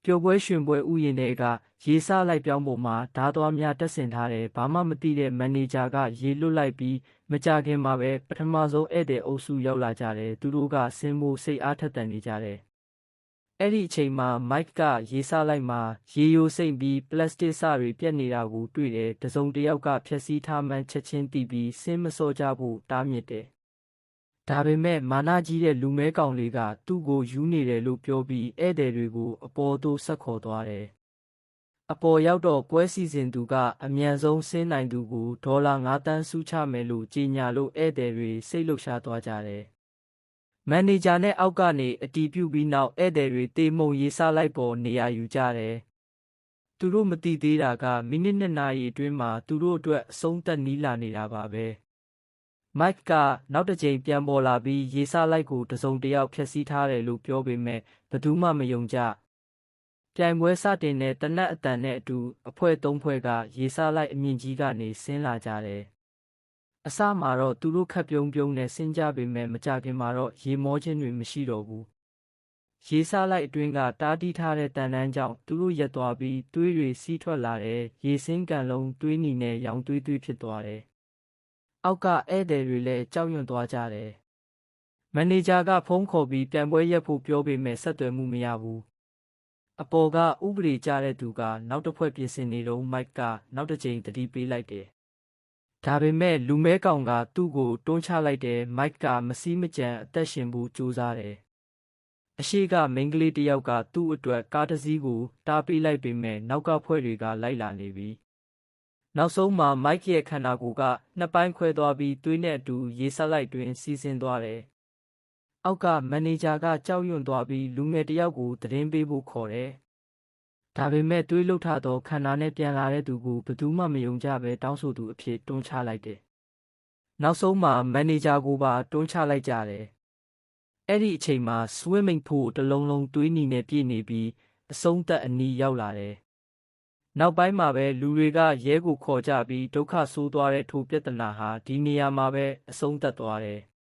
ပျော်ပွဲရွှင်ပွဲဥယျာဉ်တွေကရေစလိုက်ပြောင်းပေါ်မှာဓားသွားများတက်ဆင်ထားတယ်ဘာမှမသိတဲ့မန်နေဂျာကရေလွတ်လိုက်ပြီးမကြခင်မှာပဲပထမဆုံးဧည့်သည်အုပ်စုရောက်လာကြတယ်သူတို့ကဆင်းဖို့စိတ်အားထက်သန်နေကြတယ်အဲ့ဒီအချိန်မှာမိုက်ကရေစလိုက်မှာရေယိုစိမ့်ပြီးပလတ်စတစ်စတွေပြက်နေတာကိုတွေ့တယ်တစုံတစ်ယောက်ကဖျက်ဆီးထားမှန်းချက်ချင်းသိပြီးဆင်းမစောကြဖို့တားမြစ်တယ်ဒါပေမဲ့မာနကြီးတဲ့လူမဲကောင်လေးကသူ့ကိုယူနေတယ်လို့ပြောပြီးဧည့်သည်တွေကိုအပေါ်သို့ဆက်ခေါ်သွားတယ်။အပေါ်ရောက်တော့ပွဲစီစဉ်သူကအမြန်ဆုံးဆင်းနိုင်သူကိုဒေါ်လာ9 သန်းစုချမယ်လို့ကြေညာလို့ဧည့်သည်တွေစိတ်လှုပ်ရှားသွားကြတယ်။မန်နေဂျာနဲ့အောက်ကနေအတီးပြုတ်ပြီးနောက်ဧည့်သည်တွေတေမုံရေးစားလိုက်ပေါ်နေရာယူကြတယ်။သူတို့မသိသေးတာကမိနစ်2 နာရီအတွင်းမှာသူတို့အတွက်အဆုံးသတ်နီးလာနေတာပါပဲ။မိုက်ကနောက်တစ်ကြိမ်ပြန်ပေါ်လာပြီးရေစလိုက်ကိုတစုံတစ်ယောက်ဖျက်ဆီးထားတယ်လို့ပြောပေမဲ့ဘယ်သူမှမယုံကြပြိုင်ပွဲစတင်တဲ့တနက်အတန်နဲ့အတူအဖွဲ့3ဖွဲ့ကရေစလိုက်အမြင့်ကြီးကနေဆင်းလာကြတယ်အစမှာတော့သူတို့ခက်ပြုံးပြုံးနဲ့ဆင်းကြပေမဲ့မကြခင်မှာတော့ရေမောခြင်းတွေမရှိတော့ဘူးရေစလိုက်အတွင်းကတားတီးထားတဲ့တန်တန်းကြောင့်သူတို့ရက်သွားပြီးသွေးတွေစီးထွက်လာတယ်ရေစင်းကန်လုံးသွေးနီနဲ့ရောင်သွေးဖြစ်သွားတယ်အောက်ကဧည့်သည်တွေလည်းကြောက်ရွံ့သွားကြတယ်။မန်နေဂျာကဖုန်းခေါ်ပြီးပြန်ပွဲရက်ဖို့ပြောပေမဲ့ဆက်သွယ်မှုမရဘူး။အပေါ်ကဥပဒေကြတဲ့သူကနောက်တစ်ဖွဲ့ပြင်ဆင်နေတော့မိုက်ကနောက်တစ်ကြိမ်တတိပေးလိုက်တယ်။ဒါပေမဲ့လူမဲကောင်ကသူ့ကိုတွန်းချလိုက်တယ်မိုက်ကမစည်းမကြံအသက်ရှင်ဖို့ကြိုးစားတယ်။အရှိကမိန်းကလေးတစ်ယောက်ကသူ့အတွက်ကားတစ်စီးကိုတားပေးလိုက်ပေမဲ့နောက်ကဖွဲ့တွေကလိုက်လာနေပြီ။နောက်ဆုံးမှာမိုက်ရဲ့ခန္ဓာကိုယ်က2 ပိုင်းခွဲသွားပြီးသွေးနဲ့အတူရေစလိုက်တွင်စီးဆင်းသွားတယ်။အောက်ကမန်နေဂျာကကြောက်ရွံ့သွားပြီးလူငယ်တစ်ယောက်ကိုသတင်းပေးဖို့ခေါ်တယ်။ဒါပေမဲ့သွေးလှုပ်ထသောခန္ဓာနဲ့ပြန်လာတဲ့သူကိုဘယ်သူမှမယုံကြပဲတောင်းဆိုသူအဖြစ်တွန်းချလိုက်တယ်။နောက်ဆုံးမှာမန်နေဂျာကိုပါတွန်းချလိုက်ကြတယ်။အဲ့ဒီအချိန်မှာ swimming pool တစ်လုံးလုံးသွေးနီနဲ့ပြည့်နေပြီးအဆုံးသက်အနီးရောက်လာတယ်။နောက်ပိုင်းမှာပဲလူတွေကရဲကိုခေါ်ကြပြီးဒုက္ခဆိုးသွားတဲ့ထိုပြဿနာဟာဒီနေရာမှာပဲအဆုံးသတ်သွားတယ်။